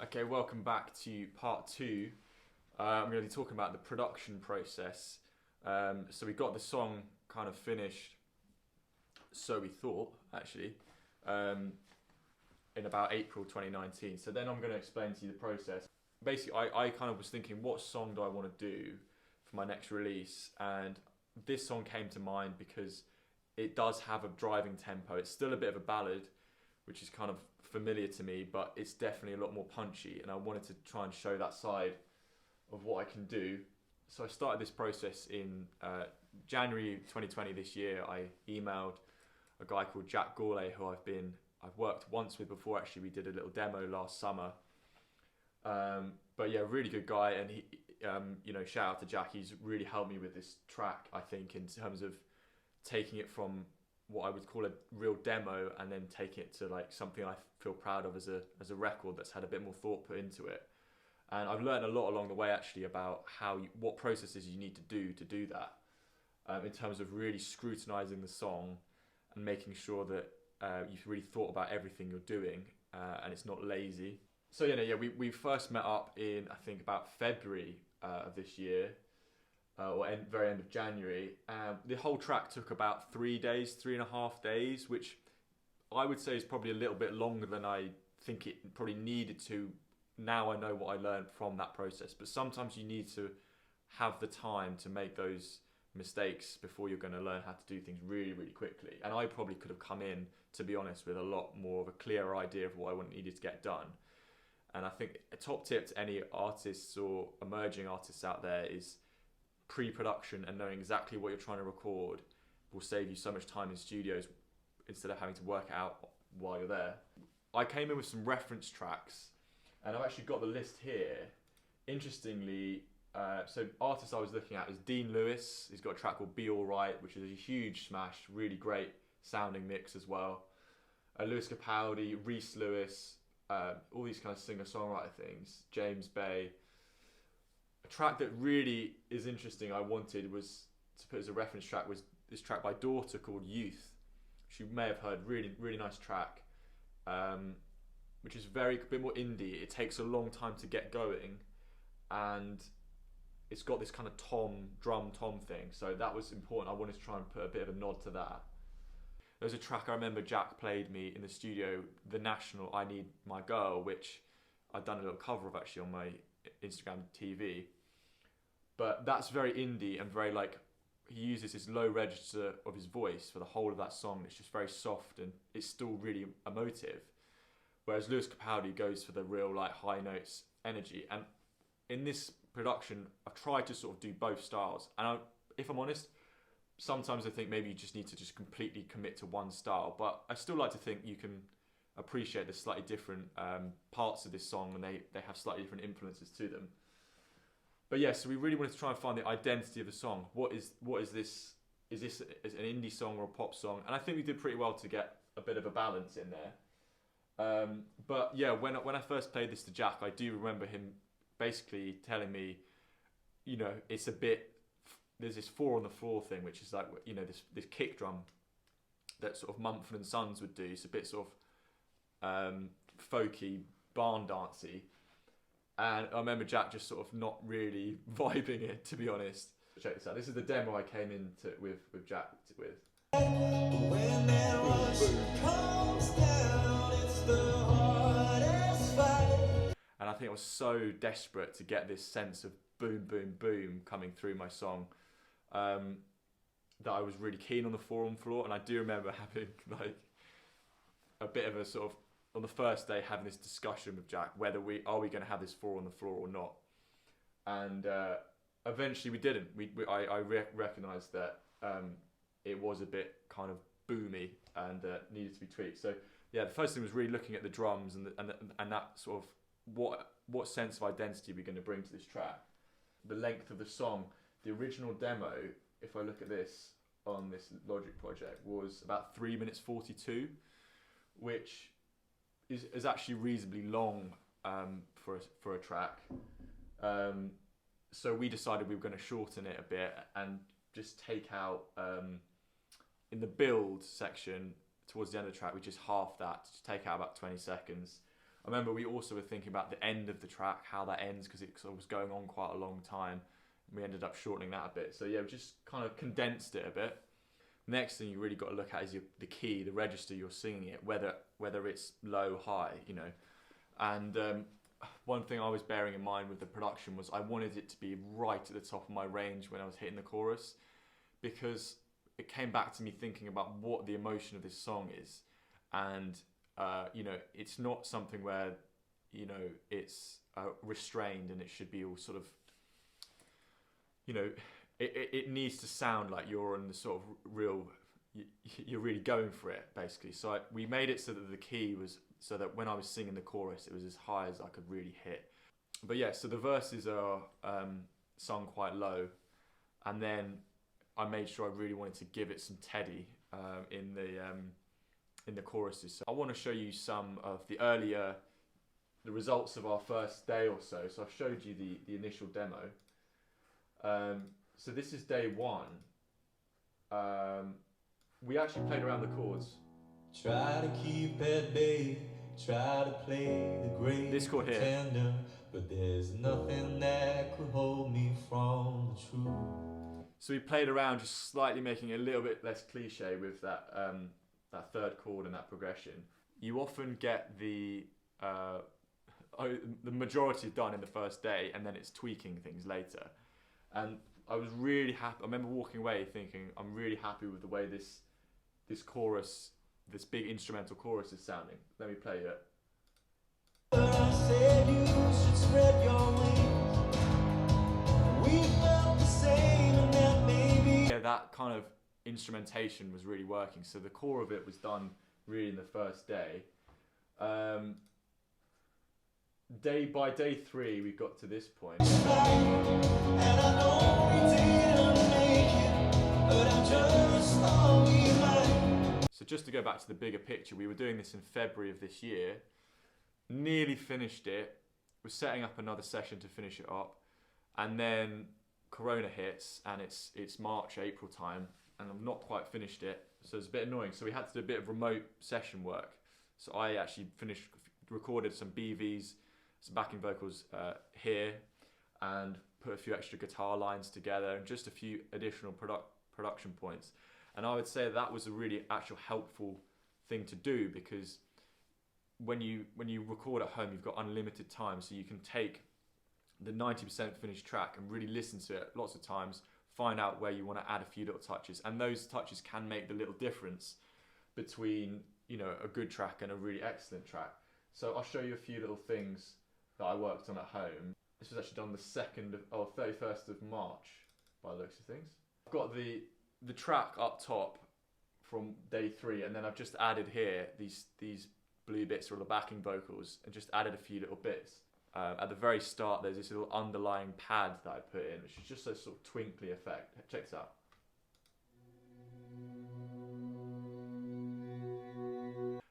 Okay, welcome back to part two. I'm going to be talking about the production process. So we got the song kind of finished, so we thought, actually, um, in about April 2019. So then I'm going to explain to you the process. Basically, I kind of was thinking, what song do I want to do for my next release? And this song came to mind because it does have a driving tempo. It's still a bit of a ballad, which is kind of familiar to me, but it's definitely a lot more punchy, and I wanted to try and show that side of what I can do. So I started this process in January 2020 this year. I emailed a guy called Jack Gourlay, who I've worked once with before. Actually, we did a little demo last summer. But yeah, really good guy, and he, shout out to Jack. He's really helped me with this track, I think, in terms of taking it from what I would call a real demo and then taking it to like something I feel proud of as a record that's had a bit more thought put into it. And I've learned a lot along the way actually about what processes you need to do that, in terms of really scrutinizing the song and making sure that you've really thought about everything you're doing, and it's not lazy. So we first met up in, I think, about February of this year, very end of January. The whole track took about 3 days, 3.5 days, which I would say is probably a little bit longer than I think it probably needed to. Now I know what I learned from that process, but sometimes you need to have the time to make those mistakes before you're going to learn how to do things really, really quickly. And I probably could have come in, to be honest, with a lot more of a clearer idea of what I needed to get done. And I think a top tip to any artists or emerging artists out there is pre-production, and knowing exactly what you're trying to record will save you so much time in studios instead of having to work it out while you're there. I came in with some reference tracks, and I've actually got the list here. Interestingly, so artist I was looking at is Dean Lewis. He's got a track called Be Alright, which is a huge smash, really great sounding mix as well. Lewis Capaldi, Reese Lewis, all these kind of singer-songwriter things. James Bay. A track that really is interesting I wanted was to put as a reference track was this track by Daughter called Youth, which you may have heard. Really, really nice track, which is a bit more indie. It takes a long time to get going, and it's got this kind of drum tom thing. So that was important. I wanted to try and put a bit of a nod to that. There was a track I remember Jack played me in the studio, The National, I Need My Girl, which I'd done a little cover of actually on my Instagram TV. But that's very indie and very like, he uses his low register of his voice for the whole of that song. It's just very soft and it's still really emotive. Whereas Lewis Capaldi goes for the real like high notes energy. And in this production, I've tried to sort of do both styles. And if I'm honest, sometimes I think maybe you just need to just completely commit to one style. But I still like to think you can appreciate the slightly different parts of this song, and they have slightly different influences to them. But yeah, so we really wanted to try and find the identity of the song. What is this? Is this an indie song or a pop song? And I think we did pretty well to get a bit of a balance in there. But yeah, when I first played this to Jack, I do remember him basically telling me, it's a bit, there's this 4 on the floor thing, which is like, this kick drum that sort of Mumford & Sons would do. It's a bit sort of folky, barn dancey. And I remember Jack just sort of not really vibing it, to be honest. Check this out. This is the demo I came into with Jack with. When that rush comes down, it's the hardest fight. And I think I was so desperate to get this sense of boom, boom, boom coming through my song, that I was really keen on the 4 on floor. And I do remember having like a bit of a sort of, on the first day, having this discussion with Jack whether are we going to have this 4 on the floor or not. And eventually we didn't. I recognised that it was a bit kind of boomy and needed to be tweaked. So yeah, the first thing was really looking at the drums and that sort of what sense of identity we're going to bring to this track. The length of the song, the original demo, if I look at this on this Logic project, was about 3 minutes 42, which is actually reasonably long for a track. So we decided we were going to shorten it a bit and just take out, in the build section towards the end of the track, we just halved that to take out about 20 seconds. I remember we also were thinking about the end of the track, how that ends, because it sort of was going on quite a long time. And we ended up shortening that a bit. So yeah, we just kind of condensed it a bit. Next thing you really got to look at is the key, the register you're singing it, whether it's low, high, you know. And one thing I was bearing in mind with the production was I wanted it to be right at the top of my range when I was hitting the chorus, because it came back to me thinking about what the emotion of this song is. And you know, it's not something where, you know, it's restrained and it should be all sort of, you know, it needs to sound like you're on the sort of real, you're really going for it, basically. So we made it so that the key was, so that when I was singing the chorus, it was as high as I could really hit. But yeah, so the verses are sung quite low, and then I made sure I really wanted to give it some Teddy in the choruses. So I want to show you some of the results of our first day or so. So I've showed you the initial demo. So this is day one. We actually played around the chords. Try to keep at bay, try to play the great This chord here. pretender, but there's nothing that could hold me from the truth. So we played around, just slightly making it a little bit less cliche with that third chord and that progression. You often get the majority done in the first day, and then it's tweaking things later. And I was really happy. I remember walking away thinking, I'm really happy with the way this chorus, this big instrumental chorus is sounding. Let me play it. I said you should spread your wings. We felt the same, and that maybe. Yeah, that kind of instrumentation was really working. So the core of it was done really in the first day. By day 3, we got to this point. And I know we didn't make it, but I just thought we might. So just to go back to the bigger picture, we were doing this in February of this year, nearly finished it, we're setting up another session to finish it up, and then Corona hits, and it's March, April time, and I've not quite finished it, so it's a bit annoying. So we had to do a bit of remote session work. So I actually recorded some BVs, some backing vocals here, and put a few extra guitar lines together, and just a few additional production points. And I would say that was a really actual helpful thing to do, because when you record at home, you've got unlimited time, so you can take the 90% finished track and really listen to it lots of times, find out where you want to add a few little touches, and those touches can make the little difference between, you know, a good track and a really excellent track. So I'll show you a few little things that I worked on at home. This was actually done the 31st of March by the looks of things. I've got the track up top from day 3, and then I've just added here these blue bits, or the backing vocals, and just added a few little bits. At the very start, there's this little underlying pad that I put in, which is just a sort of twinkly effect. Check this out.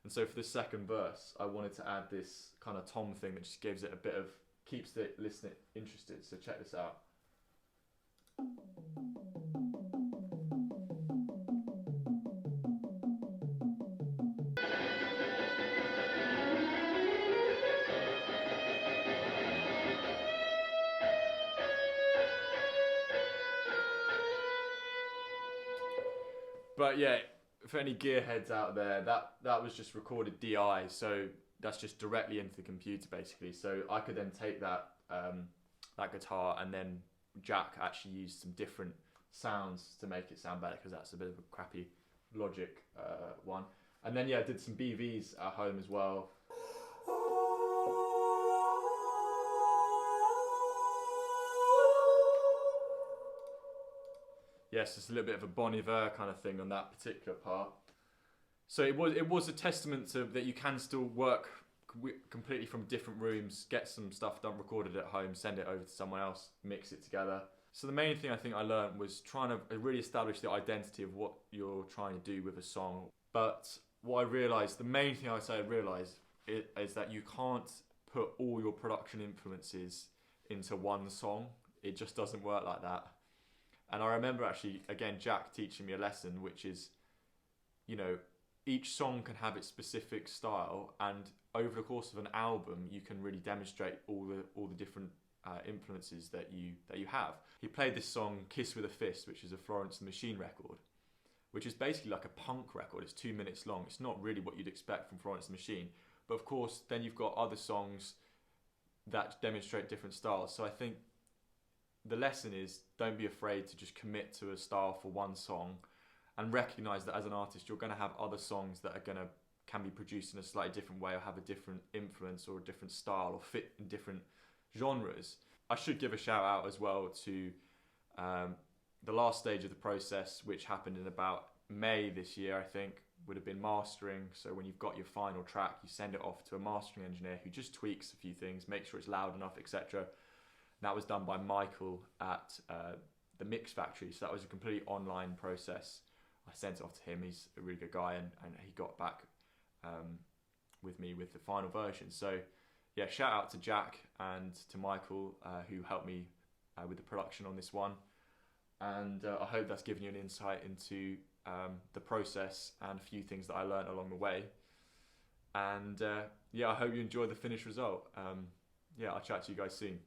And so for the second verse, I wanted to add this kind of tom thing that just gives it a bit of, keeps the listener interested. So check this out. But yeah, for any gearheads out there, that was just recorded DI, so that's just directly into the computer basically. So I could then take that guitar, and then Jack actually used some different sounds to make it sound better, because that's a bit of a crappy Logic one. And then yeah, I did some BVs at home as well. Yes, it's a little bit of a Bon Iver kind of thing on that particular part. So it was a testament to that you can still work completely from different rooms, get some stuff done, recorded at home, send it over to someone else, mix it together. So the main thing I think I learned was trying to really establish the identity of what you're trying to do with a song. But what I realised, the main thing I realised is that you can't put all your production influences into one song. It just doesn't work like that. And I remember actually, again, Jack teaching me a lesson, which is, you know, each song can have its specific style, and over the course of an album, you can really demonstrate all the different influences that you have. He played this song "Kiss with a Fist," which is a Florence and the Machine record, which is basically like a punk record. It's 2 minutes long. It's not really what you'd expect from Florence and the Machine, but of course, then you've got other songs that demonstrate different styles. So I think the lesson is, don't be afraid to just commit to a style for one song, and recognize that as an artist, you're going to have other songs that can be produced in a slightly different way, or have a different influence or a different style, or fit in different genres. I should give a shout out as well to the last stage of the process, which happened in about May this year, I think, would have been mastering. So when you've got your final track, you send it off to a mastering engineer who just tweaks a few things, make sure it's loud enough, etc. That was done by Michael at the Mix Factory. So that was a completely online process. I sent it off to him. He's a really good guy, and he got back with me with the final version. So yeah, shout out to Jack and to Michael who helped me with the production on this one. And I hope that's given you an insight into the process and a few things that I learned along the way. And yeah, I hope you enjoy the finished result. Yeah, I'll chat to you guys soon.